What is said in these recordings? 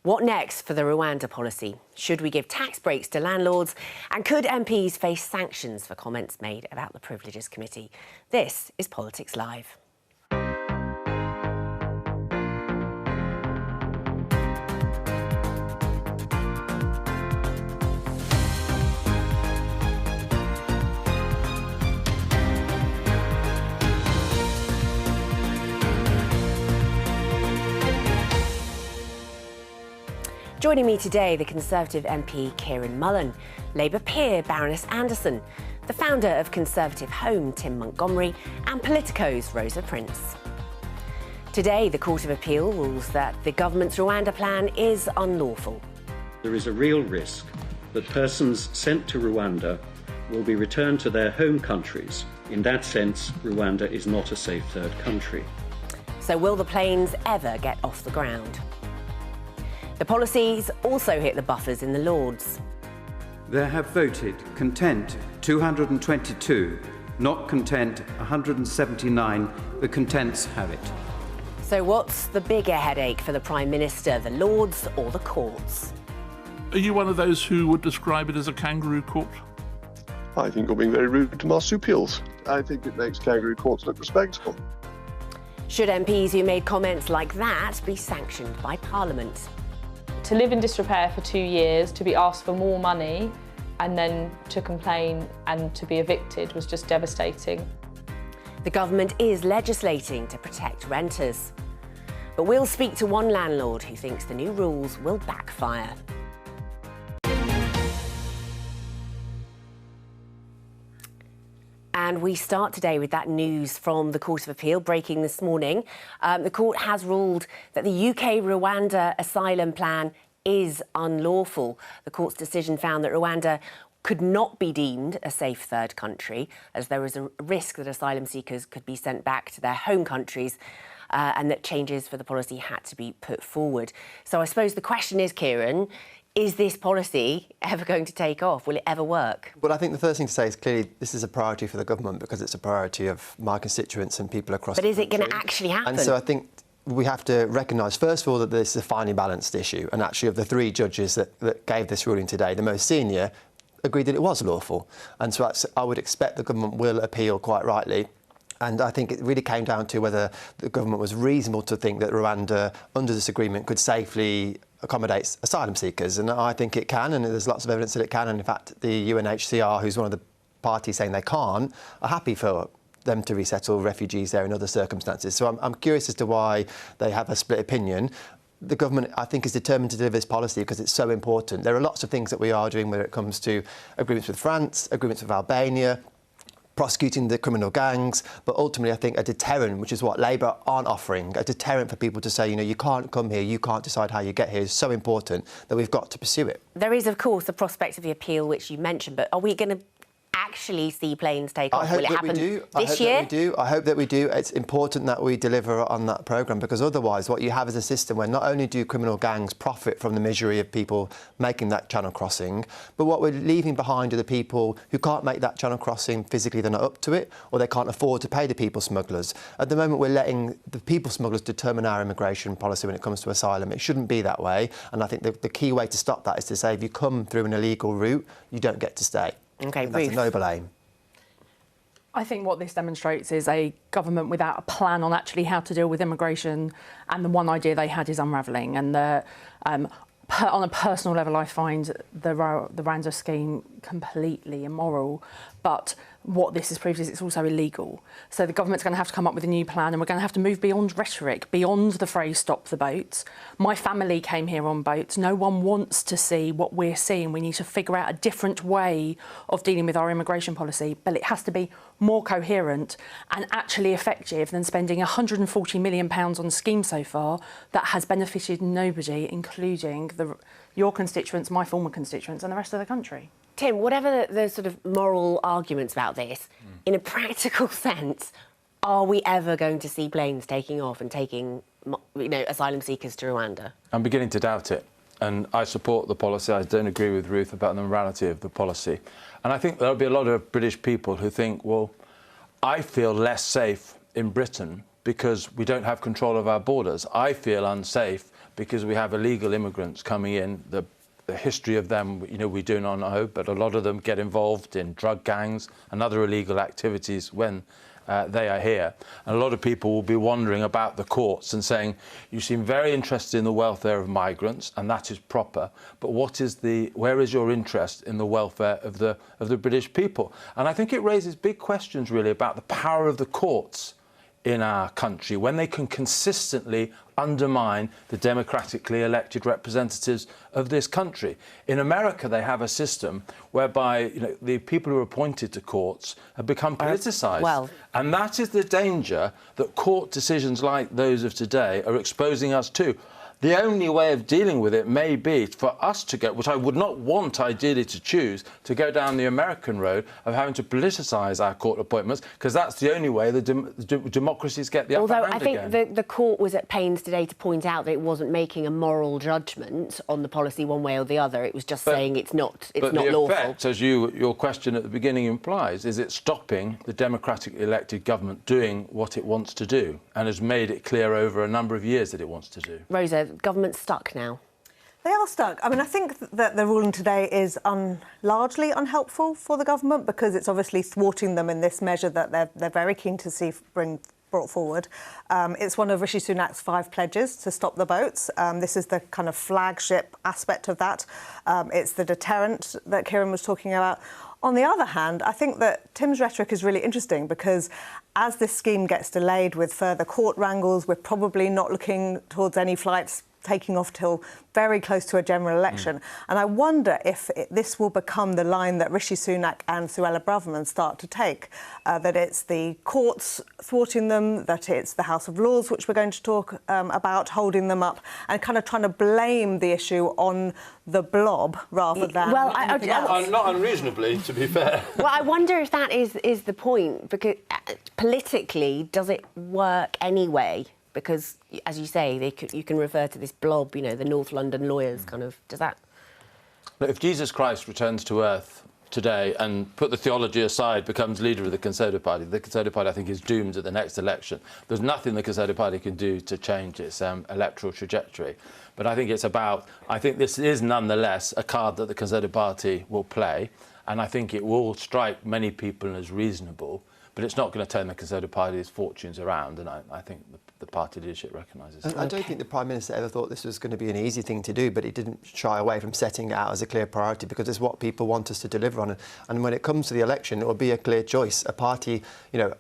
What next for the Rwanda policy? Should we give tax breaks to landlords? And could MPs face sanctions for comments made about the Privileges Committee? This is Politics Live. Joining me today, the Conservative MP Kieran Mullen, Labour peer Baroness Anderson, the founder of Conservative Home Tim Montgomery, and Politico's Rosa Prince. Today, the Court of Appeal rules that the government's Rwanda plan is unlawful. There is a real risk that persons sent to Rwanda will be returned to their home countries. In that sense, Rwanda is not a safe third country. So will the planes ever get off the ground? The policies also hit the buffers in the Lords. There have voted content 222, not content 179. The contents have it. So what's the bigger headache for the Prime Minister, the Lords or the courts? Are you one of those who would describe it as a kangaroo court? I think you're being very rude to marsupials. I think it makes kangaroo courts look respectable. Should MPs who made comments like that be sanctioned by Parliament? To live in disrepair for 2 years, to be asked for more money and then to complain and to be evicted was just devastating. The government is legislating to protect renters. But we'll speak to one landlord who thinks the new rules will backfire. And we start today with that news from the Court of Appeal breaking this morning. The court has ruled that the UK-Rwanda asylum plan is unlawful. The court's decision found that Rwanda could not be deemed a safe third country, as there was a risk that asylum seekers could be sent back to their home countries, and that changes for the policy had to be put forward. So I suppose the question is, Kieran, is this policy ever going to take off? Will it ever work? Well, I think the first thing to say is clearly this is a priority for the government because it's a priority of my constituents and people across the country. But is it going to actually happen? And so I think we have to recognise, first of all, that this is a finely balanced issue. And actually, of the three judges that gave this ruling today, the most senior agreed that it was lawful. And so I would expect the government will appeal quite rightly. And I think it really came down to whether the government was reasonable to think that Rwanda, under this agreement, could safely accommodate asylum seekers. And I think it can, and there's lots of evidence that it can. And in fact, the UNHCR, who's one of the parties saying they can't, are happy for them to resettle refugees there in other circumstances. So I'm curious as to why they have a split opinion. The government, I think, is determined to deliver this policy because it's so important. There are lots of things that we are doing when it comes to agreements with France, agreements with Albania, prosecuting the criminal gangs, but ultimately I think a deterrent, which is what Labour aren't offering, a deterrent for people to say, you know, you can't come here, you can't decide how you get here, is so important that we've got to pursue it. There is, of course, the prospect of the appeal, which you mentioned, but are we going to actually see planes take off? Will it happen this year? I hope that we do. It's important that we deliver on that programme because otherwise what you have is a system where not only do criminal gangs profit from the misery of people making that channel crossing, but what we're leaving behind are the people who can't make that channel crossing physically, they're not up to it, or they can't afford to pay the people smugglers. At the moment, we're letting the people smugglers determine our immigration policy when it comes to asylum. It shouldn't be that way, and I think the key way to stop that is to say if you come through an illegal route, you don't get to stay. OK, That's a noble aim. I think what this demonstrates is a government without a plan on actually how to deal with immigration, and the one idea they had is unravelling. And on a personal level, I find the Rwanda scheme completely immoral. But what this has proved is it's also illegal. So the government's going to have to come up with a new plan, and we're going to have to move beyond rhetoric, beyond the phrase "stop the boats." My family came here on boats. No one wants to see what we're seeing. We need to figure out a different way of dealing with our immigration policy, but it has to be more coherent and actually effective than spending £140 million on a scheme so far that has benefited nobody, including your constituents, my former constituents, and the rest of the country. Tim, whatever the sort of moral arguments about this, in a practical sense, are we ever going to see planes taking off and taking, asylum seekers to Rwanda? I'm beginning to doubt it. And I support the policy. I don't agree with Ruth about the morality of the policy. And I think there'll be a lot of British people who think, well, I feel less safe in Britain because we don't have control of our borders. I feel unsafe because we have illegal immigrants coming in. The history of them, we do not know, but a lot of them get involved in drug gangs and other illegal activities when they are here. And a lot of people will be wondering about the courts and saying, you seem very interested in the welfare of migrants, and that is proper, but where is your interest in the welfare of the British people? And I think it raises big questions, really, about the power of the courts in our country when they can consistently undermine the democratically elected representatives of this country. In America, they have a system whereby the people who are appointed to courts have become politicised. And that is the danger that court decisions like those of today are exposing us to. The only way of dealing with it may be for us to go, which I would not want ideally to choose, to go down the American road of having to politicise our court appointments, because that's the only way the democracies get the upper hand again. Although I think the court was at pains today to point out that it wasn't making a moral judgment on the policy one way or the other. It was just saying it's not lawful. But the effect, as your question at the beginning implies, is it stopping the democratically elected government doing what it wants to do, and has made it clear over a number of years that it wants to do. Rosa, government's stuck now. They are stuck. I mean, I think that the ruling today is largely unhelpful for the government because it's obviously thwarting them in this measure that they're very keen to see brought forward. It's one of Rishi Sunak's 5 pledges to stop the boats. This is the kind of flagship aspect of that. It's the deterrent that Kieran was talking about. On the other hand, I think that Tim's rhetoric is really interesting because as this scheme gets delayed with further court wrangles, we're probably not looking towards any flights taking off till very close to a general election. And I wonder if this will become the line that Rishi Sunak and Suella Braverman start to take, that it's the courts thwarting them, that it's the House of Lords, which we're going to talk about, holding them up and kind of trying to blame the issue on the blob rather than anything else. Not unreasonably, to be fair. Well, I wonder if that is the point, because politically, does it work anyway? Because, as you say, you can refer to this blob, the North London lawyers kind of... Does that... If Jesus Christ returns to earth today and, put the theology aside, becomes leader of the Conservative Party, the Conservative Party, I think, is doomed at the next election. There's nothing the Conservative Party can do to change its electoral trajectory. But I think I think this is, nonetheless, a card that the Conservative Party will play, and I think it will strike many people as reasonable, but it's not going to turn the Conservative Party's fortunes around, and I think the party leadership recognises that. I don't think the Prime Minister ever thought this was going to be an easy thing to do, but he didn't shy away from setting it out as a clear priority because it's what people want us to deliver on. And when it comes to the election, it will be a clear choice. A party,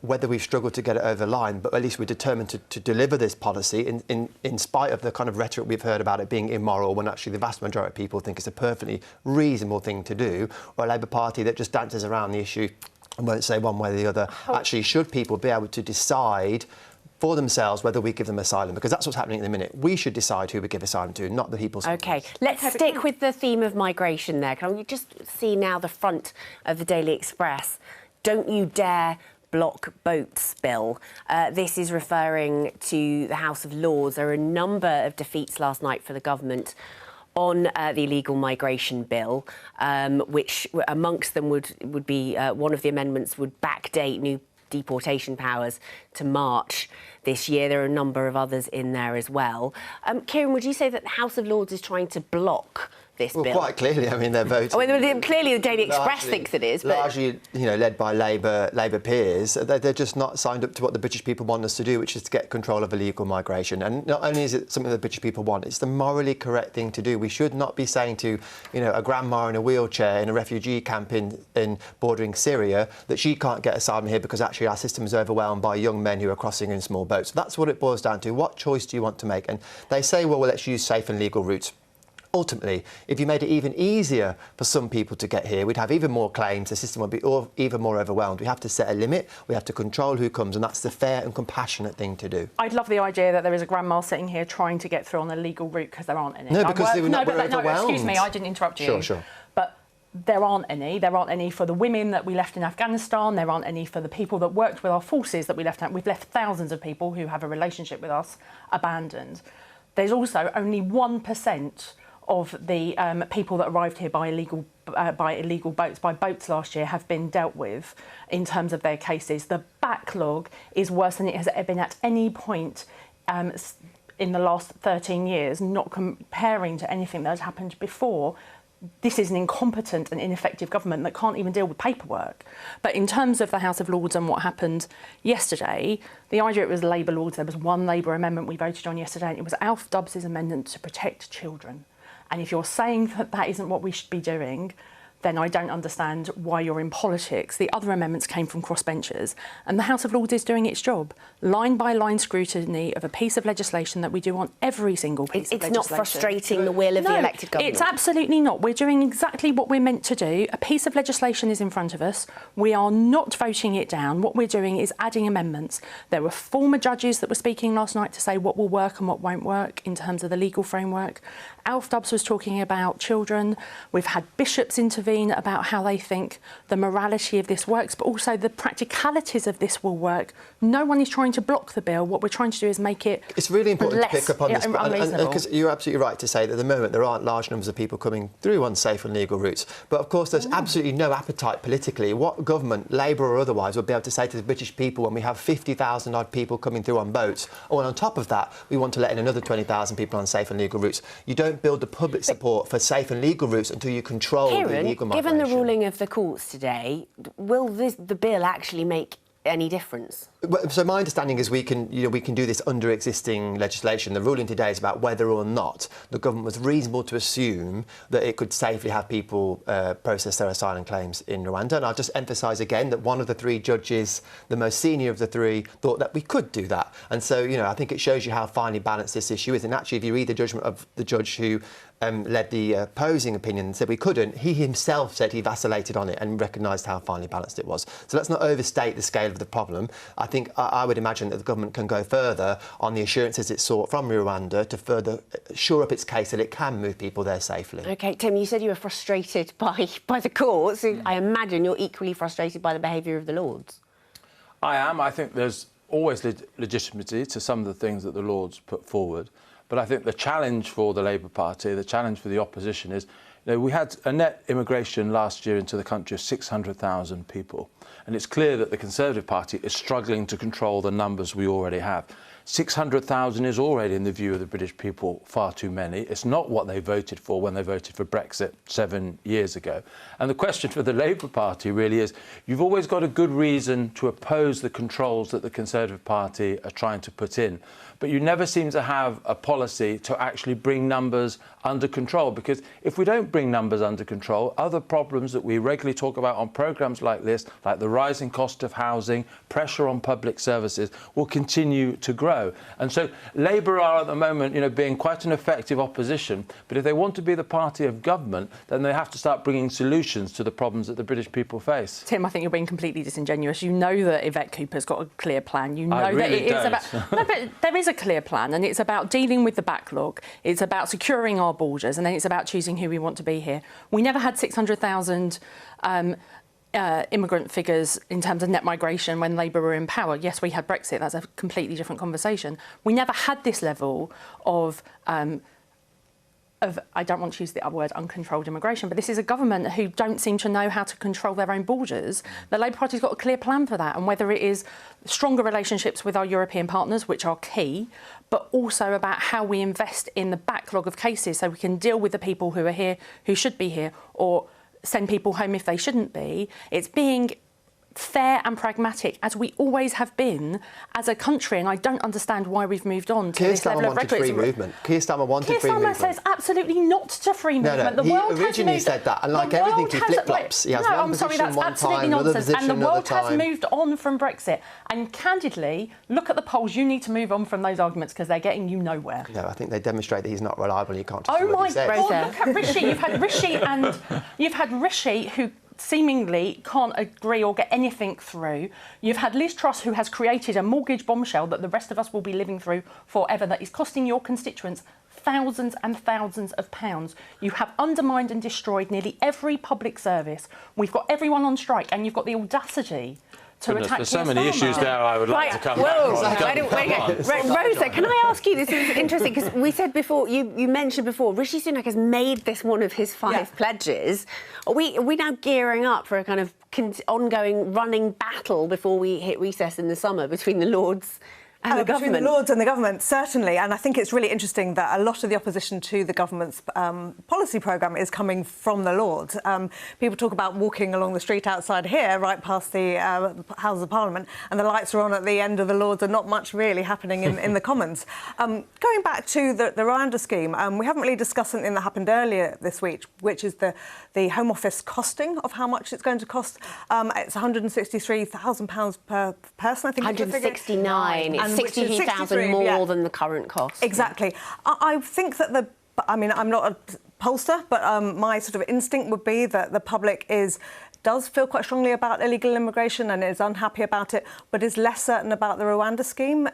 whether we've struggled to get it over the line, but at least we're determined to deliver this policy in spite of the kind of rhetoric we've heard about it being immoral, when actually the vast majority of people think it's a perfectly reasonable thing to do, or a Labour Party that just dances around the issue and won't say one way or the other. Actually, should people be able to decide for themselves whether we give them asylum, because that's what's happening at the minute. We should decide who we give asylum to, not the people. OK, let's stick with the theme of migration there. Can we just see now the front of the Daily Express? Don't you dare block boats bill. This is referring to the House of Lords. There are a number of defeats last night for the government on the illegal migration bill, which amongst them would be one of the amendments would backdate new deportation powers to March this year. There are a number of others in there as well. Kieran, would you say that the House of Lords is trying to block this bill? Quite clearly. I mean, they're voting. Clearly, the Daily Express thinks it is, but largely, led by Labour peers. They're just not signed up to what the British people want us to do, which is to get control of illegal migration. And not only is it something the British people want, it's the morally correct thing to do. We should not be saying to, a grandma in a wheelchair in a refugee camp in bordering Syria that she can't get asylum here because actually our system is overwhelmed by young men who are crossing in small boats. That's what it boils down to. What choice do you want to make? And they say, well, let's use safe and legal routes. Ultimately, if you made it even easier for some people to get here, we'd have even more claims, the system would be even more overwhelmed. We have to set a limit, we have to control who comes, and that's the fair and compassionate thing to do. I'd love the idea that there is a grandma sitting here trying to get through on a legal route because there aren't any. No, because we're overwhelmed. No, excuse me, I didn't interrupt you. Sure. But there aren't any. There aren't any for the women that we left in Afghanistan. There aren't any for the people that worked with our forces that we left out. We've left thousands of people who have a relationship with us abandoned. There's also only 1% of the people that arrived here by illegal boats, by boats last year, have been dealt with in terms of their cases. The backlog is worse than it has been at any point in the last 13 years, not comparing to anything that has happened before, this is an incompetent and ineffective government that can't even deal with paperwork. But in terms of the House of Lords and what happened yesterday, the idea it was Labour Lords, there was one Labour amendment we voted on yesterday, and it was Alf Dubs' amendment to protect children. And if you're saying that that isn't what we should be doing, then I don't understand why you're in politics. The other amendments came from crossbenchers, and the House of Lords is doing its job. Line-by-line scrutiny of a piece of legislation that we do on every single piece of legislation. It's not frustrating the will of the elected government? It's absolutely not. We're doing exactly what we're meant to do. A piece of legislation is in front of us. We are not voting it down. What we're doing is adding amendments. There were former judges that were speaking last night to say what will work and what won't work in terms of the legal framework. Alf Dubs was talking about children. We've had bishops intervene about how they think the morality of this works, but also the practicalities of this will work. No one is trying to block the bill. What we're trying to do is make it It's really important to pick up on this, unreasonable. because you're absolutely right to say that at the moment there aren't large numbers of people coming through on safe and legal routes. But of course there's absolutely no appetite politically. What government, Labour or otherwise, would be able to say to the British people when we have 50,000 odd people coming through on boats, or on top of that we want to let in another 20,000 people on safe and legal routes? You don't build the public support for safe and legal routes until you control the illegal migration. Given the ruling of the courts today, will the bill actually make any difference? So my understanding is we can do this under existing legislation. The ruling today is about whether or not the government was reasonable to assume that it could safely have people process their asylum claims in Rwanda. And I'll just emphasise again that one of the three judges, the most senior of the three, thought that we could do that. And so, I think it shows you how finely balanced this issue is. And actually, if you read the judgment of the judge who led the opposing opinion and said we couldn't, he himself said he vacillated on it and recognised how finely balanced it was. So let's not overstate the scale of the problem. I think I would imagine that the government can go further on the assurances it sought from Rwanda to further shore up its case that it can move people there safely. OK, Tim, you said you were frustrated by the courts. I imagine you're equally frustrated by the behaviour of the Lords. I am. I think there's always legitimacy to some of the things that the Lords put forward. But I think the challenge for the Labour Party, the challenge for the opposition is, we had a net immigration last year into the country of 600,000 people. And it's clear that the Conservative Party is struggling to control the numbers we already have. 600,000 is already, in the view of the British people, far too many. It's not what they voted for when they voted for Brexit 7 years ago. And the question for the Labour Party really is, you've always got a good reason to oppose the controls that the Conservative Party are trying to put in. But you never seem to have a policy to actually bring numbers under control, because if we don't bring numbers under control, other problems that we regularly talk about on programmes like this, like the rising cost of housing, pressure on public services, will continue to grow. And so Labour are at the moment, being quite an effective opposition, but if they want to be the party of government, then they have to start bringing solutions to the problems that the British people face. Tim, I think you're being completely disingenuous. You know that Yvette Cooper's got a clear plan. You know that it is about... No, but there is a clear plan, and it's about dealing with the backlog. It's about securing our borders, and then it's about choosing who we want to be here. We never had 600,000 immigrant figures in terms of net migration when Labour were in power. Yes, we had Brexit. That's a completely different conversation. We never had this level of I don't want to use the other word, uncontrolled immigration, but this is a government who don't seem to know how to control their own borders. The Labour Party's got a clear plan for that, and whether it is stronger relationships with our European partners, which are key, but also about how we invest in the backlog of cases so we can deal with the people who are here, who should be here, or send people home if they shouldn't be. It's being fair and pragmatic, as we always have been as a country, and I don't understand why we've moved on to this level of rhetoric. Keir Starmer wanted free movement. Keir Starmer wanted free movement. Keir Starmer says absolutely not to free movement. No, he originally said that, and like everything, he flip-flops. He has one position one time, another position another time. And the world has moved on from Brexit. And candidly, look at the polls. You need to move on from those arguments because they're getting you nowhere. No, I think they demonstrate that he's not reliable and you can't trust what he says. Oh my God, look at Rishi. You've had Rishi who seemingly can't agree or get anything through. You've had Liz Truss, who has created a mortgage bombshell that the rest of us will be living through forever, that is costing your constituents thousands and thousands of pounds. You have undermined and destroyed nearly every public service. We've got everyone on strike, and you've got the audacity to attack There's so many issues there I would like to come back on. Rosa, can I ask you, this is interesting, because we said before, you mentioned before, Rishi Sunak has made this one of his 5 pledges. Are we now gearing up for a kind of ongoing running battle before we hit recess in the summer between the Lords And the between government. the Lords and the government, certainly. And I think it's really interesting that a lot of the opposition to the government's policy programme is coming from the Lords. People talk about walking along the street outside here, right past the Houses of Parliament, and the lights are on at the end of the Lords and not much really happening in the Commons. Going back to the Rwanda scheme, we haven't really discussed something that happened earlier this week, which is the Home Office costing of how much it's going to cost. It's £163,000 per person, I think. 169. It's 62,000 more than the current cost. Exactly. I think that I'm not a pollster, but my sort of instinct would be that the public does feel quite strongly about illegal immigration and is unhappy about it, but is less certain about the Rwanda scheme,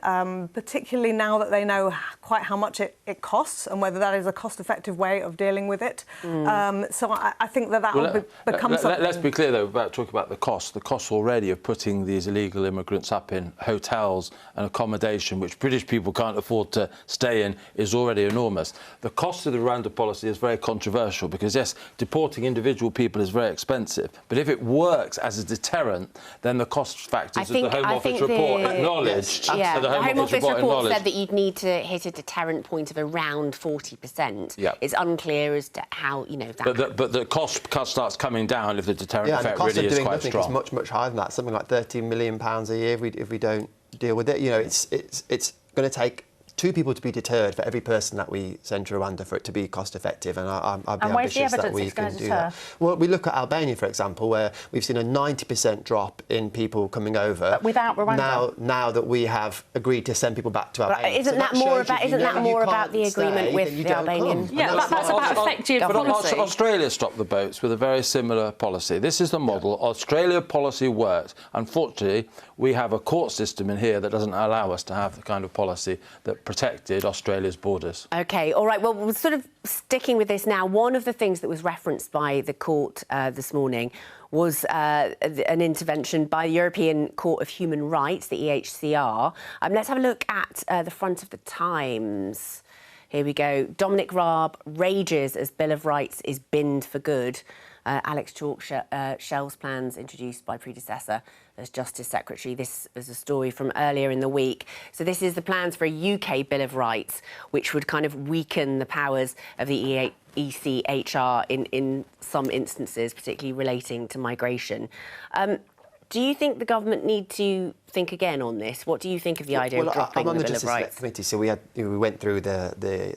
particularly now that they know quite how much it costs and whether that is a cost-effective way of dealing with it. So I think that will become something. Let's be clear, though, about talking about the cost. The cost already of putting these illegal immigrants up in hotels and accommodation, which British people can't afford to stay in, is already enormous. The cost of the Rwanda policy is very controversial because, yes, deporting individual people is very expensive, but if it works as a deterrent, then the cost factors of the Home Office report acknowledged. Yeah, the Home Office report said that you'd need to hit a deterrent point of around 40%. Yeah. It's unclear as to how, But the cost starts coming down if the deterrent effect and the cost really of is doing quite nothing strong. is much, much higher than that. Something like £13 million a year if we don't deal with it. It's going to take 2 people to be deterred for every person that we send to Rwanda for it to be cost effective, and I'd be ambitious that we can do that. Well, we look at Albania, for example, where we've seen a 90% drop in people coming over. But without Rwanda. Now that we have agreed to send people back to Albania. Isn't that more about the agreement with the Albanian? Yeah, that's about effective policy. Australia stopped the boats with a very similar policy. This is the model. Australia policy works. Unfortunately, we have a court system in here that doesn't allow us to have the kind of policy that protected Australia's borders. OK, all right, well, we're sort of sticking with this now. One of the things that was referenced by the court this morning was an intervention by the European Court of Human Rights, the EHCR. Let's have a look at the front of the Times. Here we go. Dominic Raab rages as Bill of Rights is binned for good. Alex Chalk shelves plans introduced by predecessor as Justice Secretary. This is a story from earlier in the week. So this is the plans for a UK Bill of Rights, which would kind of weaken the powers of the ECHR in some instances, particularly relating to migration. Do you think the government need to think again on this? What do you think of the idea of dropping the Bill of Rights? I'm on the Justice Committee, so we went through the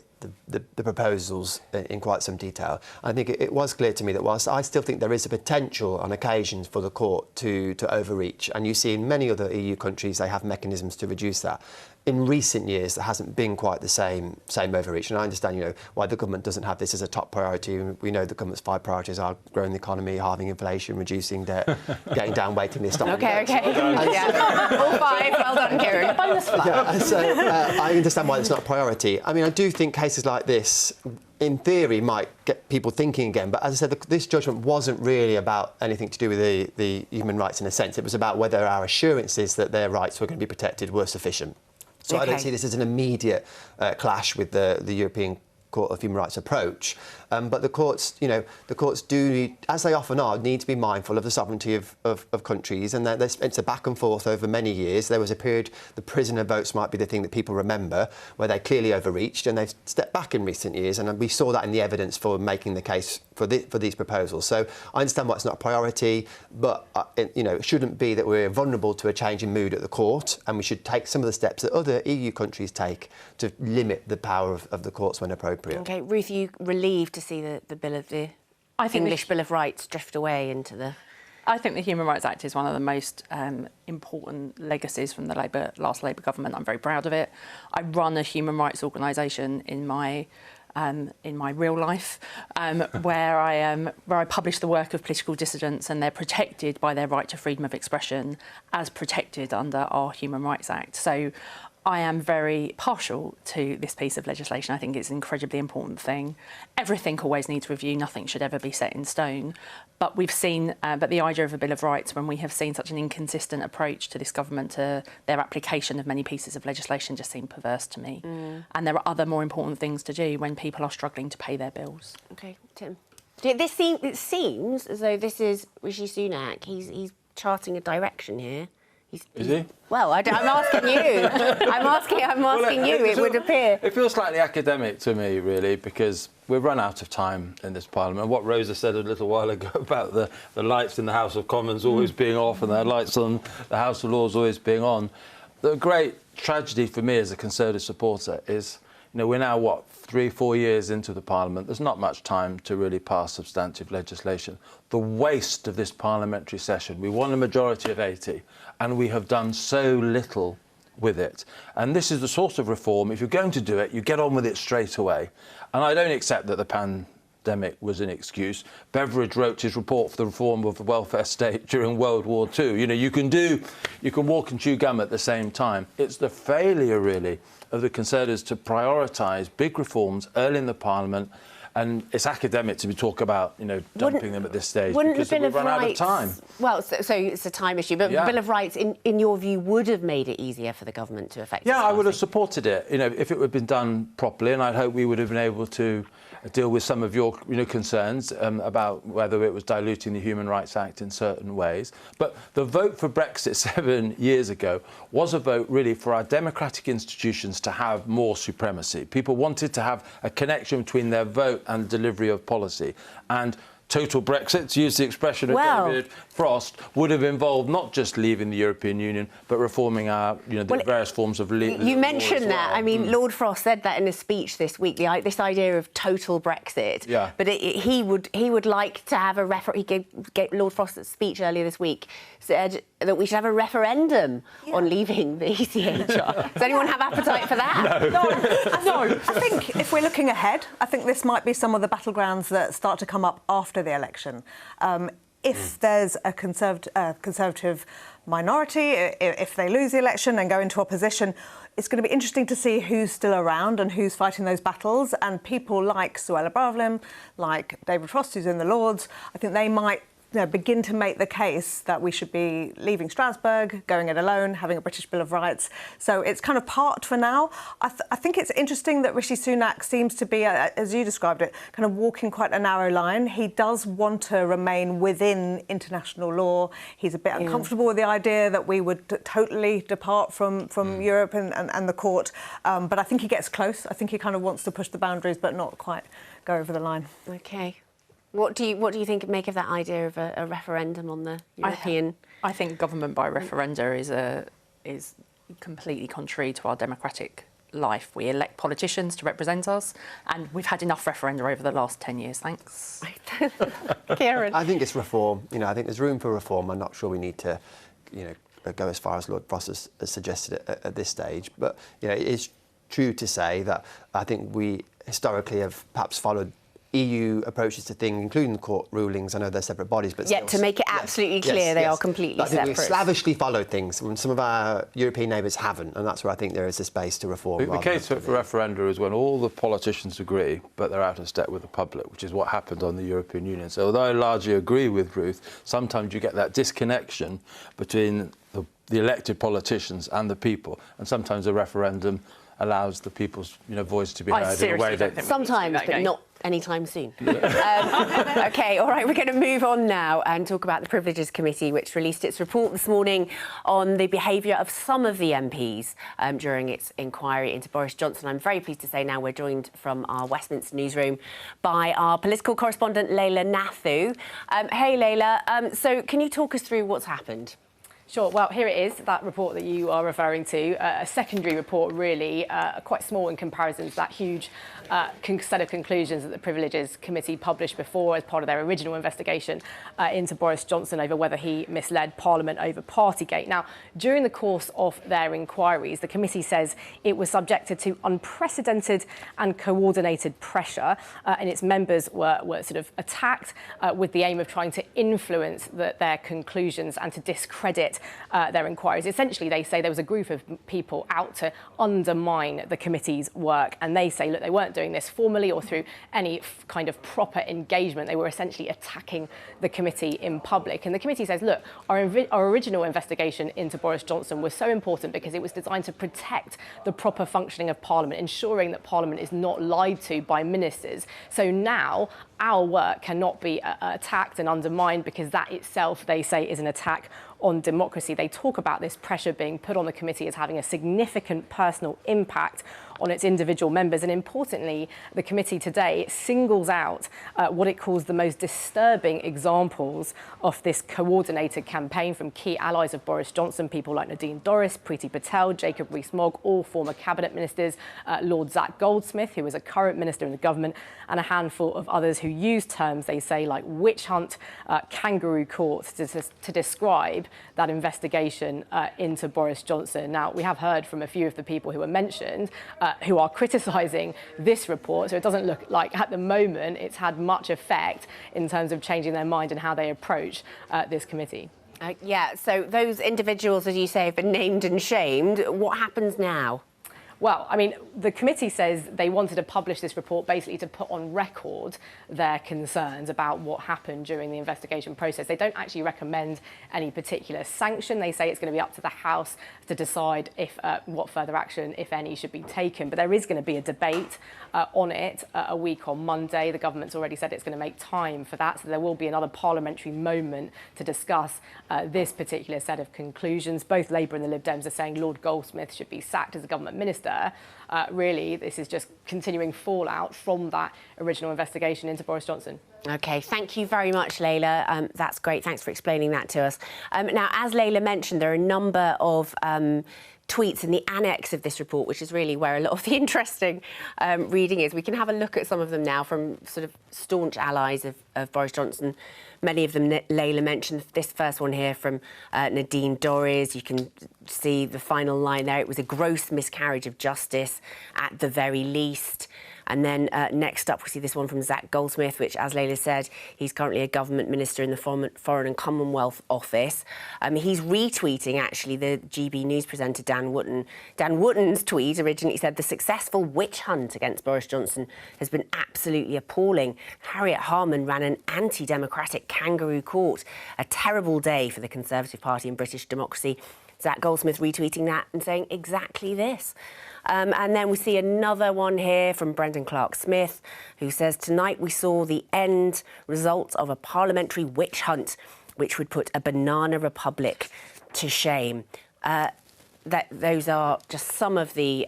proposals in quite some detail. I think it was clear to me that whilst I still think there is a potential on occasions for the court to overreach, and you see in many other EU countries they have mechanisms to reduce that. In recent years, there hasn't been quite the same overreach, and I understand, why the government doesn't have this as a top priority. We know the government's 5 priorities are growing the economy, halving inflation, reducing debt, getting down waiting lists. OK. Yeah. All 5. Well done, Kieran. Bonus flag. Yeah, so I understand why it's not a priority. I mean, I do think cases like this, in theory, might get people thinking again. But as I said, this judgment wasn't really about anything to do with the human rights in a sense. It was about whether our assurances that their rights were going to be protected were sufficient. So I don't see this as an immediate clash with the European Court of Human Rights approach. But the courts, the courts do need, as they often are, need to be mindful of the sovereignty of countries, and it's a back and forth over many years. There was a period, the prisoner votes might be the thing that people remember, where they clearly overreached, and they've stepped back in recent years, and we saw that in the evidence for making the case for these proposals. So I understand why it's not a priority, but it shouldn't be that we're vulnerable to a change in mood at the court, and we should take some of the steps that other EU countries take to limit the power of the courts when appropriate. OK, Ruth, are you relieved to see the English Bill of Rights drift away into the... I think the Human Rights Act is one of the most important legacies from the last Labour government. I'm very proud of it. I run a human rights organisation in my real life, where I publish the work of political dissidents, and they're protected by their right to freedom of expression as protected under our Human Rights Act. So I am very partial to this piece of legislation. I think it's an incredibly important thing. Everything always needs review. Nothing should ever be set in stone. But we've seen, but the idea of a Bill of Rights, when we have seen such an inconsistent approach to this government, to their application of many pieces of legislation, just seem perverse to me. And there are other more important things to do when people are struggling to pay their bills. OK, Tim. It seems as though this is Rishi Sunak. He's charting a direction here. Is he? Well, I'm asking you. I'm asking you. It would appear. It feels slightly academic to me, really, because we've run out of time in this Parliament. What Rosa said a little while ago about the lights in the House of Commons always being off and the lights on the House of Lords always being on. The great tragedy for me as a Conservative supporter is, we're now, 3-4 years into the Parliament. There's not much time to really pass substantive legislation. The waste of this parliamentary session. We won a majority of 80, and we have done so little with it. And this is the sort of reform, if you're going to do it, you get on with it straight away. And I don't accept that the pandemic was an excuse. Beveridge wrote his report for the reform of the welfare state during World War II. You can walk and chew gum at the same time. It's the failure, really, of the Conservatives to prioritise big reforms early in the Parliament, and it's academic to be talk about, dumping them at this stage because we've run out of time. Well, so it's a time issue, but the Bill of Rights, in your view, would have made it easier for the government to effectively. Yeah, I would have supported it, if it had been done properly, and I'd hope we would have been able to deal with some of your concerns about whether it was diluting the Human Rights Act in certain ways. But the vote for Brexit 7 years ago was a vote really for our democratic institutions to have more supremacy. People wanted to have a connection between their vote and delivery of policy. And total Brexit, to use the expression of David Frost, would have involved not just leaving the European Union, but reforming our, the various forms of legal. You mentioned that. I mean, Lord Frost said that in a speech this week. This idea of total Brexit. Yeah. But he would like to have a He gave Lord Frost's speech earlier this week said that we should have a referendum on leaving the ECHR. Does anyone have appetite for that? No. I think if we're looking ahead, I think this might be some of the battlegrounds that start to come up after the election. If there's a Conservative minority, if they lose the election and go into opposition, it's going to be interesting to see who's still around and who's fighting those battles. And people like Suella Braverman, like David Frost, who's in the Lords, I think they might begin to make the case that we should be leaving Strasbourg, going it alone, having a British Bill of Rights. So it's kind of parked for now. I think it's interesting that Rishi Sunak seems to be, as you described it, kind of walking quite a narrow line. He does want to remain within international law. He's a bit uncomfortable with the idea that we would totally depart from Europe and the court. But I think he gets close. I think he kind of wants to push the boundaries, but not quite go over the line. OK. What do you think make of that idea of a referendum on the European? I think government by referenda is completely contrary to our democratic life. We elect politicians to represent us, and we've had enough referenda over the last 10 years. Thanks. Karen. I think it's reform. I think there's room for reform. I'm not sure we need to, go as far as Lord Frost has suggested at this stage. But it is true to say that I think we historically have perhaps followed EU approaches to things, including the court rulings. I know they're separate bodies, but to make it absolutely clear, they are completely separate. I think we've slavishly followed things, and some of our European neighbours haven't, and that's where I think there is a space to reform. The case for referenda is when all the politicians agree, but they're out of step with the public, which is what happened on the European Union. So although I largely agree with Ruth, sometimes you get that disconnection between the elected politicians and the people, and sometimes a referendum allows the people's voice to be heard in a way that sometimes, but not anytime soon. OK, all right, we're going to move on now and talk about the Privileges Committee, which released its report this morning on the behaviour of some of the MPs during its inquiry into Boris Johnson. I'm very pleased to say now we're joined from our Westminster newsroom by our political correspondent Layla Nathu. Hey Layla, so can you talk us through what's happened? Sure. Well, here it is, that report that you are referring to, a secondary report, really, quite small in comparison to that huge set of conclusions that the Privileges Committee published before as part of their original investigation into Boris Johnson over whether he misled Parliament over Partygate. Now, during the course of their inquiries, the committee says it was subjected to unprecedented and coordinated pressure, and its members were sort of attacked with the aim of trying to influence their conclusions and to discredit their inquiries. Essentially, they say there was a group of people out to undermine the committee's work, and they say, look, they weren't doing this formally or through any kind of proper engagement. They were essentially attacking the committee in public. And the committee says, look, our original investigation into Boris Johnson was so important because it was designed to protect the proper functioning of Parliament, ensuring that Parliament is not lied to by ministers. So now, our work cannot be attacked and undermined, because that itself, they say, is an attack on democracy. They talk about this pressure being put on the committee as having a significant personal impact on its individual members. And importantly, the committee today singles out what it calls the most disturbing examples of this coordinated campaign from key allies of Boris Johnson, people like Nadine Dorries, Priti Patel, Jacob Rees-Mogg, all former cabinet ministers, Lord Zach Goldsmith, who is a current minister in the government, and a handful of others who use terms, they say, like witch hunt, kangaroo court, to describe that investigation into Boris Johnson. Now, we have heard from a few of the people who were mentioned who are criticising this report, so it doesn't look like at the moment it's had much effect in terms of changing their mind and how they approach this committee. Yeah, so those individuals, as you say, have been named and shamed. What happens now? Well, I mean, the committee says they wanted to publish this report basically to put on record their concerns about what happened during the investigation process. They don't actually recommend any particular sanction. They say it's going to be up to the House to decide if what further action, if any, should be taken. But there is going to be a debate on it a week on Monday. The government's already said it's going to make time for that. So there will be another parliamentary moment to discuss this particular set of conclusions. Both Labour and the Lib Dems are saying Lord Goldsmith should be sacked as a government minister. Really, this is just continuing fallout from that original investigation into Boris Johnson. OK, thank you very much, Layla. That's great. Thanks for explaining that to us. Now, as Layla mentioned, there are a number of tweets in the annex of this report, which is really where a lot of the interesting reading is. We can have a look at some of them now from sort of staunch allies of Boris Johnson. Many of them Layla mentioned. This first one here from Nadine Dorries. You can see the final line there. It was a gross miscarriage of justice at the very least. And then next up, we see this one from Zach Goldsmith, which, as Layla said, he's currently a government minister in the Foreign and Commonwealth Office. He's retweeting, actually, the GB News presenter Dan Wootton. Dan Wootton's tweet originally said, "The successful witch hunt against Boris Johnson has been absolutely appalling. Harriet Harman ran an anti-democratic kangaroo court. A terrible day for the Conservative Party and British democracy." Zach Goldsmith retweeting that and saying exactly this. And then we see another one here from Brendan Clark-Smith, who says, "Tonight we saw the end result of a parliamentary witch hunt, which would put a banana republic to shame." Those are just some of the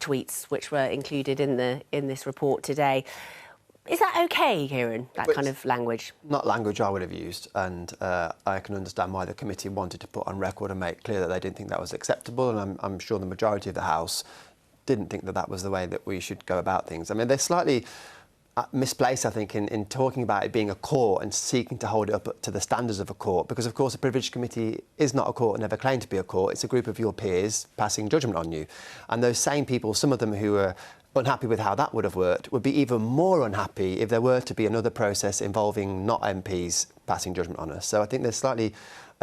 tweets which were included in this report today. Is that OK, Kieran, that kind of language? Not language I would have used, and I can understand why the committee wanted to put on record and make clear that they didn't think that was acceptable, and I'm sure the majority of the House didn't think that that was the way that we should go about things. I mean, they're slightly misplaced, I think, in talking about it being a court and seeking to hold it up to the standards of a court, because, of course, a privileged committee is not a court and never claimed to be a court. It's a group of your peers passing judgment on you. And those same people, some of them who are unhappy with how that would have worked, would be even more unhappy if there were to be another process involving not MPs passing judgment on us. So I think they're slightly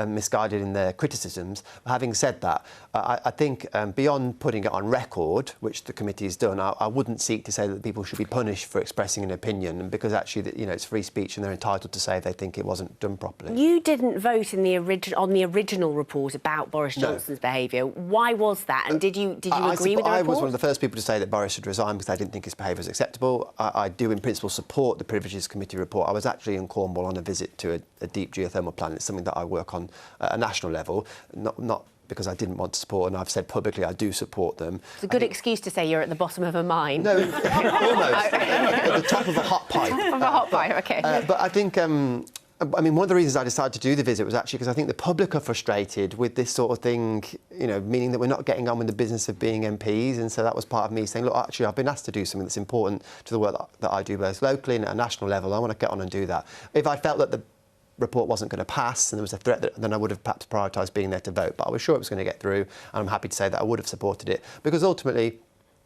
misguided in their criticisms. Having said that, I think beyond putting it on record, which the committee has done, I wouldn't seek to say that people should be punished for expressing an opinion, because actually, you know, it's free speech and they're entitled to say if they think it wasn't done properly. You didn't vote in the on the original report about Boris Johnson's behaviour. Why was that? And did you agree with the report? I was one of the first people to say that Boris should resign because I didn't think his behaviour was acceptable. I do, in principle, support the Privileges Committee report. I was actually in Cornwall on a visit to a deep geothermal plant. It's something that I work on at a national level, not because I didn't want to support, and I've said publicly I do support them. It's a good excuse to say you're at the bottom of a mine. No, almost. At the top of a hot pipe. Of a hot pipe, OK. But I think, I mean, one of the reasons I decided to do the visit was actually because I think the public are frustrated with this sort of thing, you know, meaning that we're not getting on with the business of being MPs. And so that was part of me saying, look, actually, I've been asked to do something that's important to the work that I do both locally and at a national level. I want to get on and do that. If I felt that the report wasn't going to pass and there was a threat, then I would have perhaps prioritised being there to vote. But I was sure it was going to get through, and I'm happy to say that I would have supported it, because ultimately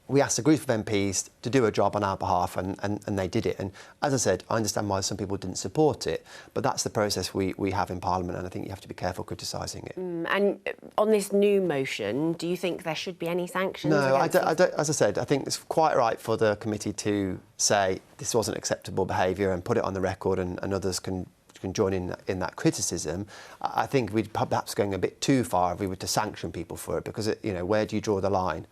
we asked a group of MPs to do a job on our behalf, and they did it. And as I said, I understand why some people didn't support it, but that's the process we have in Parliament, and I think you have to be careful criticising it. And on this new motion, do you think there should be any sanctions? No, I don't, as I said, I think it's quite right for the committee to say this wasn't acceptable behaviour and put it on the record, and others can join in that criticism. I think we'd perhaps going a bit too far if we were to sanction people for it, because, you know, where do you draw the line?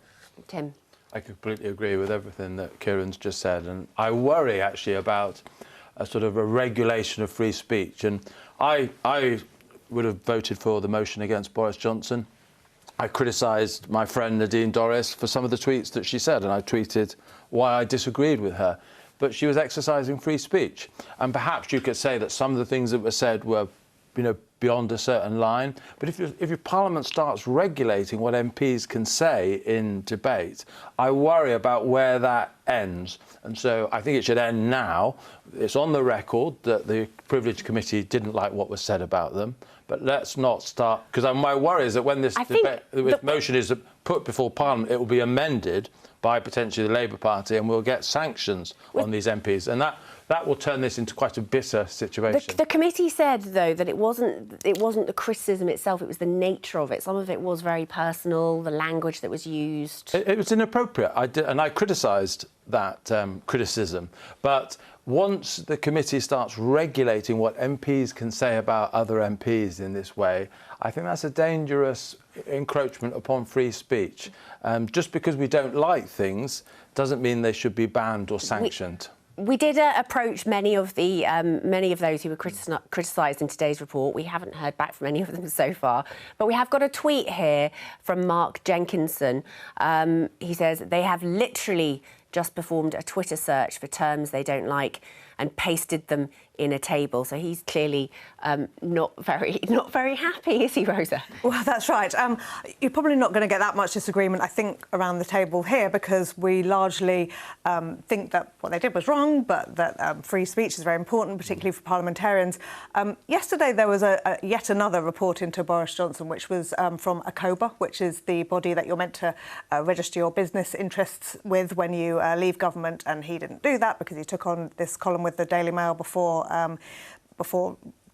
Tim? I completely agree with everything that Kieran's just said, and I worry actually about a sort of a regulation of free speech. And I would have voted for the motion against Boris Johnson. I criticised my friend Nadine Dorries for some of the tweets that she said, and I tweeted why I disagreed with her. But she was exercising free speech. And perhaps you could say that some of the things that were said were, beyond a certain line. But if your Parliament starts regulating what MPs can say in debate, I worry about where that ends. And so I think it should end now. It's on the record that the Privilege Committee didn't like what was said about them. But let's not start, because my worry is that when this motion is put before Parliament, it will be amended by potentially the Labour Party, and we'll get sanctions on these MPs, and that will turn this into quite a bitter situation. The committee said, though, that it wasn't the criticism itself; it was the nature of it. Some of it was very personal, the language that was used. It was inappropriate. I criticised that criticism, but once the committee starts regulating what MPs can say about other MPs in this way, I think that's a dangerous encroachment upon free speech. Just because we don't like things doesn't mean they should be banned or sanctioned. We did approach many of those who were criticised in today's report. We haven't heard back from any of them so far. But we have got a tweet here from Mark Jenkinson. He says, they have literally just performed a Twitter search for terms they don't like and pasted them in a table. So he's clearly not very happy, is he, Rosa? Well, that's right. You're probably not going to get that much disagreement, I think, around the table here, because we largely think that what they did was wrong, but that free speech is very important, particularly for parliamentarians. Yesterday, there was yet another report into Boris Johnson, which was from ACOBA, which is the body that you're meant to register your business interests with when you leave government, and he didn't do that because he took on this column with the Daily Mail before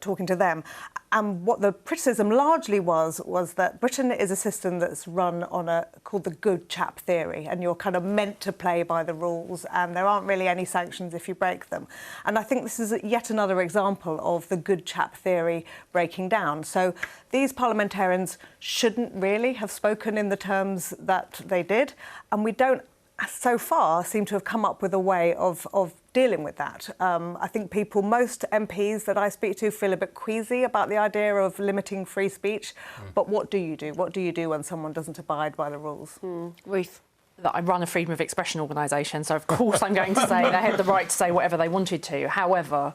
talking to them. And what the criticism largely was that Britain is a system that's run on called the good chap theory, and you're kind of meant to play by the rules, and there aren't really any sanctions if you break them. And I think this is yet another example of the good chap theory breaking down. So these parliamentarians shouldn't really have spoken in the terms that they did, and we don't so far seem to have come up with a way of dealing with that. I think most MPs that I speak to feel a bit queasy about the idea of limiting free speech. But what do you do? What do you do when someone doesn't abide by the rules? Ruth? That I run a freedom of expression organisation, so of course I'm going to say they had the right to say whatever they wanted to. However,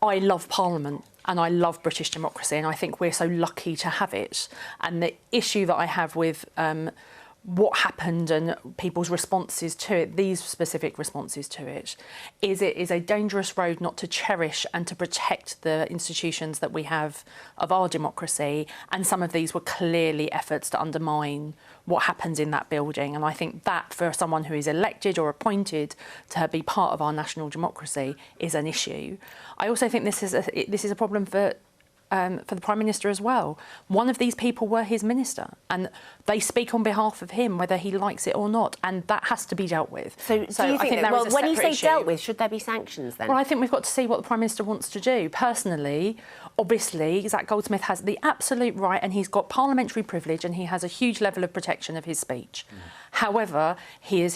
I love Parliament and I love British democracy, and I think we're so lucky to have it. And the issue that I have with what happened and people's responses to it, these specific responses to it is a dangerous road not to cherish and to protect the institutions that we have of our democracy. And some of these were clearly efforts to undermine what happens in that building. And I think that for someone who is elected or appointed to be part of our national democracy is an issue. I also think this is a problem for the Prime Minister as well. One of these people were his minister, and they speak on behalf of him, whether he likes it or not, and that has to be dealt with. So do you think when you say dealt with, should there be sanctions then? Well, I think we've got to see what the Prime Minister wants to do. Personally, obviously, Zac Goldsmith has the absolute right, and he's got parliamentary privilege, and he has a huge level of protection of his speech. However, he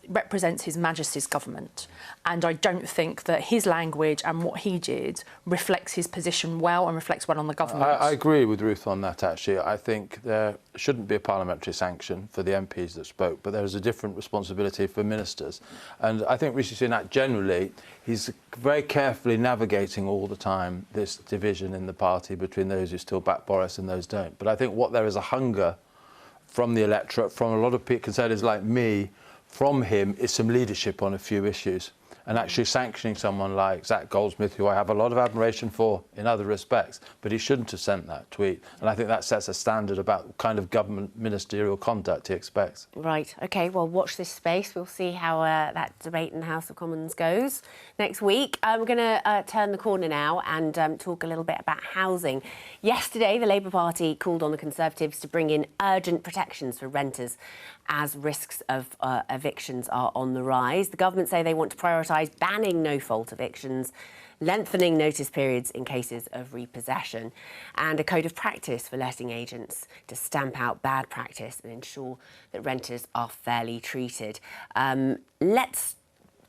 represents His Majesty's government, and I don't think that his language and what he did reflects his position well and reflects well on the government. I agree with Ruth on that, actually. I think there shouldn't be a parliamentary sanction for the MPs that spoke, but there is a different responsibility for ministers. And I think Rishi Sunak generally, he's very carefully navigating all the time this division in the party between those who still back Boris and those don't. But I think what there is a hunger from the electorate, from a lot of conservatives like me, from him, is some leadership on a few issues. And actually sanctioning someone like Zac Goldsmith, who I have a lot of admiration for in other respects, but he shouldn't have sent that tweet. And I think that sets a standard about the kind of government ministerial conduct he expects. Right, OK, well, watch this space. We'll see how that debate in the House of Commons goes next week. We're going to turn the corner now and talk a little bit about housing. Yesterday, the Labour Party called on the Conservatives to bring in urgent protections for renters as risks of evictions are on the rise. The government say they want to prioritise banning no-fault evictions, lengthening notice periods in cases of repossession, and a code of practice for letting agents to stamp out bad practice and ensure that renters are fairly treated. Let's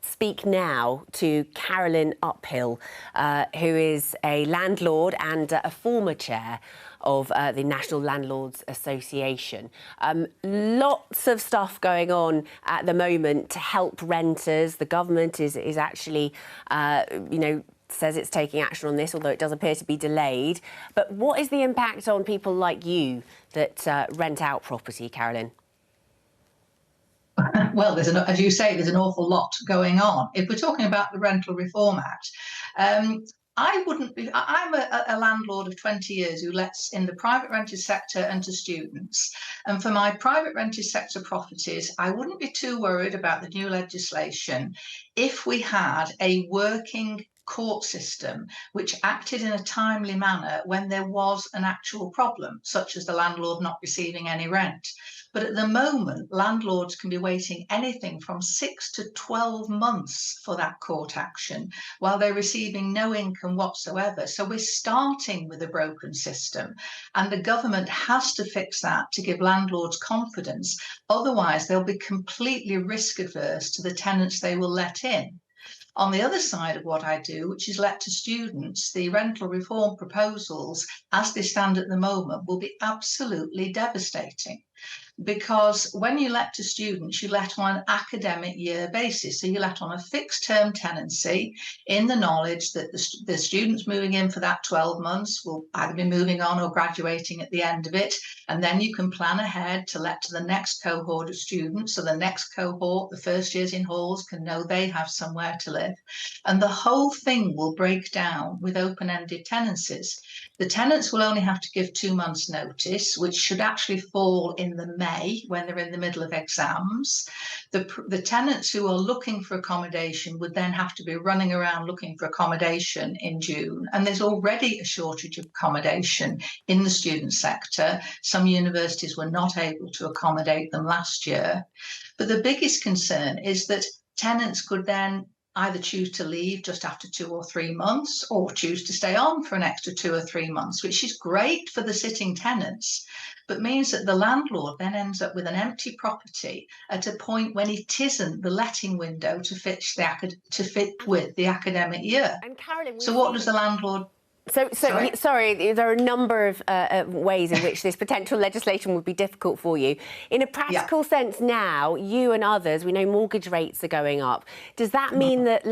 speak now to Carolyn Uphill, who is a landlord and a former chair of the National Landlords Association. Lots of stuff going on at the moment to help renters. The government is actually, says it's taking action on this, although it does appear to be delayed. But what is the impact on people like you that rent out property, Carolyn? Well, as you say, there's an awful lot going on. If we're talking about the Rental Reform Act, I wouldn't be. I'm a landlord of 20 years who lets in the private rented sector and to students. And for my private rented sector properties, I wouldn't be too worried about the new legislation if we had a working court system which acted in a timely manner when there was an actual problem, such as the landlord not receiving any rent. But at the moment, landlords can be waiting anything from 6 to 12 months for that court action while they're receiving no income whatsoever. So we're starting with a broken system, and the government has to fix that to give landlords confidence. Otherwise, they'll be completely risk averse to the tenants they will let in. On the other side of what I do, which is let to students, the rental reform proposals, as they stand at the moment, will be absolutely devastating. Because when you let to students, you let on an academic year basis. So you let on a fixed term tenancy in the knowledge that the students moving in for that 12 months will either be moving on or graduating at the end of it. And then you can plan ahead to let to the next cohort of students. So the next cohort, the first years in halls, can know they have somewhere to live. And the whole thing will break down with open-ended tenancies. The tenants will only have to give 2 months' notice, which should actually fall in the May when they're in the middle of exams. The tenants who are looking for accommodation would then have to be running around looking for accommodation in June. And there's already a shortage of accommodation in the student sector. Some universities were not able to accommodate them last year. But the biggest concern is that tenants could then either choose to leave just after 2 or 3 months or choose to stay on for an extra 2 or 3 months, which is great for the sitting tenants, but means that the landlord then ends up with an empty property at a point when it isn't the letting window to fit with the academic year. And Carolyn, so what does the landlord... Sorry, there are a number of ways in which this potential legislation would be difficult for you. In a practical sense now, you and others, we know mortgage rates are going up. Does that mean that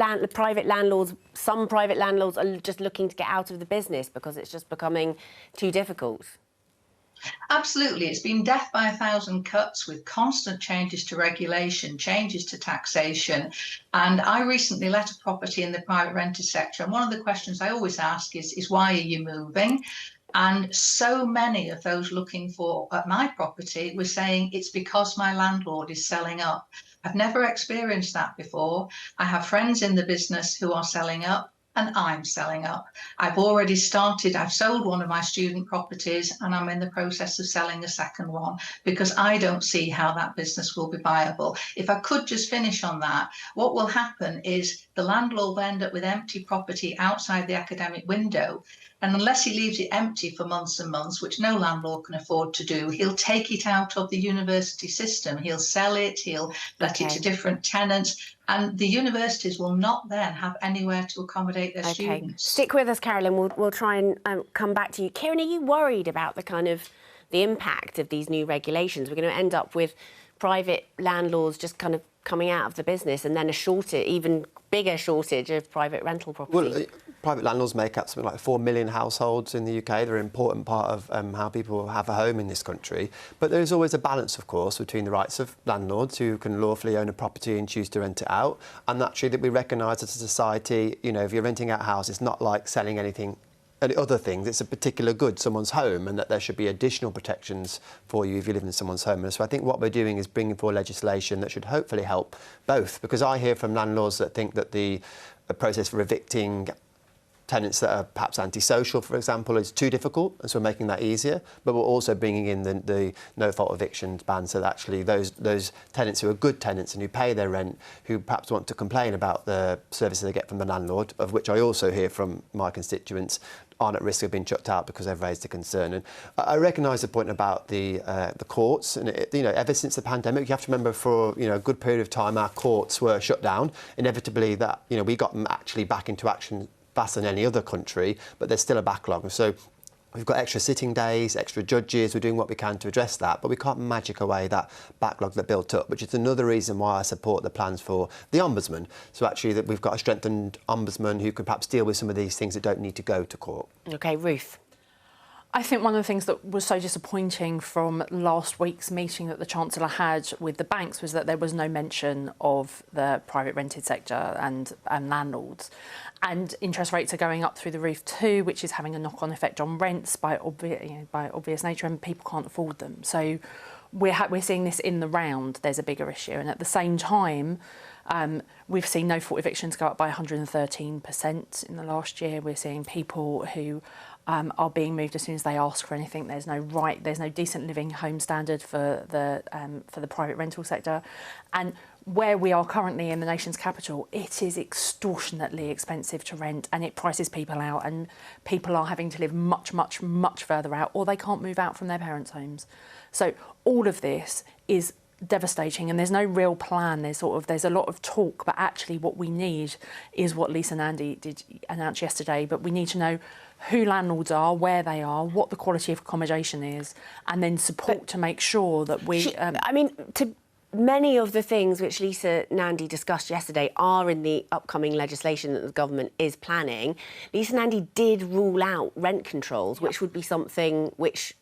some private landlords are just looking to get out of the business because it's just becoming too difficult? Absolutely. It's been death by 1,000 cuts with constant changes to regulation, changes to taxation. And I recently let a property in the private rented sector. And one of the questions I always ask is why are you moving? And so many of those looking for my property were saying it's because my landlord is selling up. I've never experienced that before. I have friends in the business who are selling up. And I'm selling up. I've sold one of my student properties and I'm in the process of selling a second one because I don't see how that business will be viable. If I could just finish on that, what will happen is the landlord will end up with empty property outside the academic window. And unless he leaves it empty for months and months, which no landlord can afford to do, he'll take it out of the university system. He'll sell it, he'll let it to different tenants. And the universities will not then have anywhere to accommodate their students. Stick with us, Carolyn. We'll try and come back to you. Kieran, are you worried about the impact of these new regulations? We're going to end up with private landlords just kind of coming out of the business and then even bigger shortage of private rental property. Well, private landlords make up something like 4 million households in the UK. They're an important part of how people have a home in this country. But there is always a balance, of course, between the rights of landlords who can lawfully own a property and choose to rent it out, and actually that we recognise as a society, if you're renting out a house, it's not like selling anything and other things. It's a particular good, someone's home, and that there should be additional protections for you if you live in someone's home. And so I think what we're doing is bringing forward legislation that should hopefully help both, because I hear from landlords that think that the process for evicting tenants that are perhaps antisocial, for example, is too difficult, and so we're making that easier. But we're also bringing in the no-fault eviction ban, so that actually those tenants who are good tenants and who pay their rent, who perhaps want to complain about the services they get from the landlord, of which I also hear from my constituents, aren't at risk of being chucked out because they've raised a concern. And I recognise the point about the courts, and ever since the pandemic, you have to remember for a good period of time our courts were shut down. Inevitably, that we got them actually back into action faster than any other country, but there's still a backlog. So we've got extra sitting days, extra judges. We're doing what we can to address that, but we can't magic away that backlog that built up, which is another reason why I support the plans for the Ombudsman. So actually that we've got a strengthened Ombudsman who can perhaps deal with some of these things that don't need to go to court. OK, Ruth. I think one of the things that was so disappointing from last week's meeting that the Chancellor had with the banks was that there was no mention of the private rented sector and landlords. And interest rates are going up through the roof too, which is having a knock-on effect on rents by obvious nature, and people can't afford them. So we're seeing this in the round. There's a bigger issue. And at the same time, we've seen no-fault evictions go up by 113% in the last year. We're seeing people who are being moved as soon as they ask for anything. There's no decent living home standard for the private rental sector. And where we are currently in the nation's capital, it is extortionately expensive to rent, and it prices people out, and people are having to live much, much, much further out, or they can't move out from their parents' homes. So all of this is devastating, and there's no real plan. There's a lot of talk, but actually what we need is what Lisa Nandy did announce yesterday. But we need to know who landlords are, where they are, what the quality of accommodation is, and then support to make sure that we... Many of the things which Lisa Nandy discussed yesterday are in the upcoming legislation that the government is planning. Lisa Nandy did rule out rent controls, which would be something which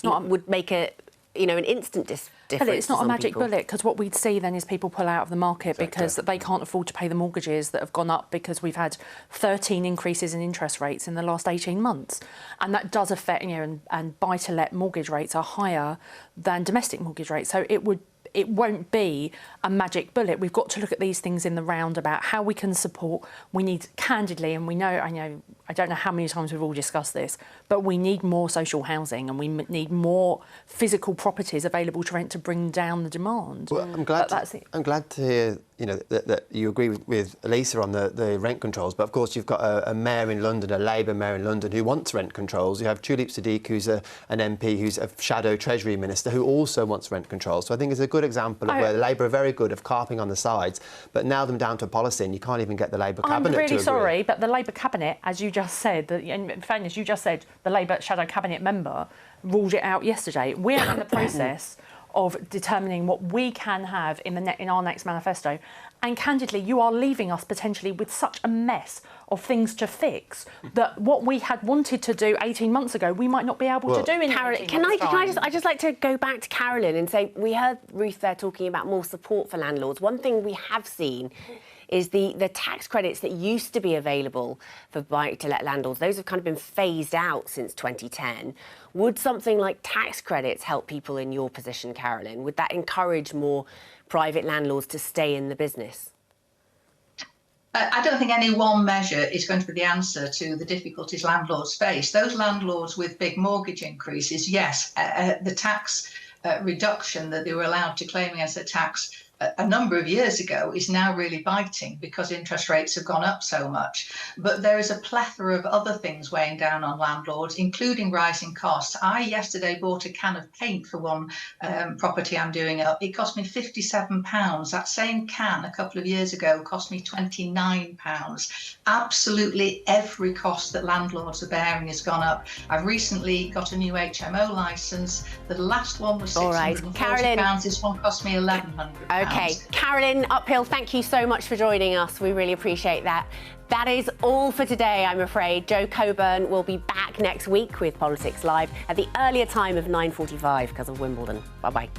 would make an instant difference. But it's not a magic bullet, because what we'd see then is people pull out of the market because they can't afford to pay the mortgages that have gone up because we've had 13 increases in interest rates in the last 18 months. And that does affect, and buy-to-let mortgage rates are higher than domestic mortgage rates. So it won't be a magic bullet. We've got to look at these things in the round about how we can support. We need, candidly, and I don't know how many times we've all discussed this, but we need more social housing, and we need more physical properties available to rent to bring down the demand. Well, I'm glad to hear that you agree with Lisa on the rent controls, but of course you've got a mayor in London, a Labour mayor in London, who wants rent controls. You have Tulip Siddiq, who's an MP, who's a shadow Treasury Minister, who also wants rent controls. So I think it's a good example of where the Labour are very good of carping on the sides, but nail them down to a policy, and you can't even get the Labour cabinet to agree. I'm really sorry, but the Labour cabinet, as you just said, in fairness, you just said the Labour shadow cabinet member ruled it out yesterday. We're in the process of determining what we can have in our next manifesto. And candidly, you are leaving us potentially with such a mess of things to fix that what we had wanted to do 18 months ago, we might not be able to do in Carolyn, I'd just like to go back to Carolyn and say, we heard Ruth there talking about more support for landlords. One thing we have seen is the tax credits that used to be available for buy-to-let landlords. Those have kind of been phased out since 2010. Would something like tax credits help people in your position, Carolyn? Would that encourage more private landlords to stay in the business? I don't think any one measure is going to be the answer to the difficulties landlords face. Those landlords with big mortgage increases, yes, the tax reduction that they were allowed to claim against a tax a number of years ago is now really biting because interest rates have gone up so much. But there is a plethora of other things weighing down on landlords, including rising costs. I yesterday bought a can of paint for one property I'm doing up. It cost me £57. That same can a couple of years ago cost me £29. Absolutely every cost that landlords are bearing has gone up. I've recently got a new HMO licence. The last one was £640. This one cost me £1,100. OK, Carolyn Uphill, thank you so much for joining us. We really appreciate that. That is all for today, I'm afraid. Joe Coburn will be back next week with Politics Live at the earlier time of 9:45 because of Wimbledon. Bye-bye.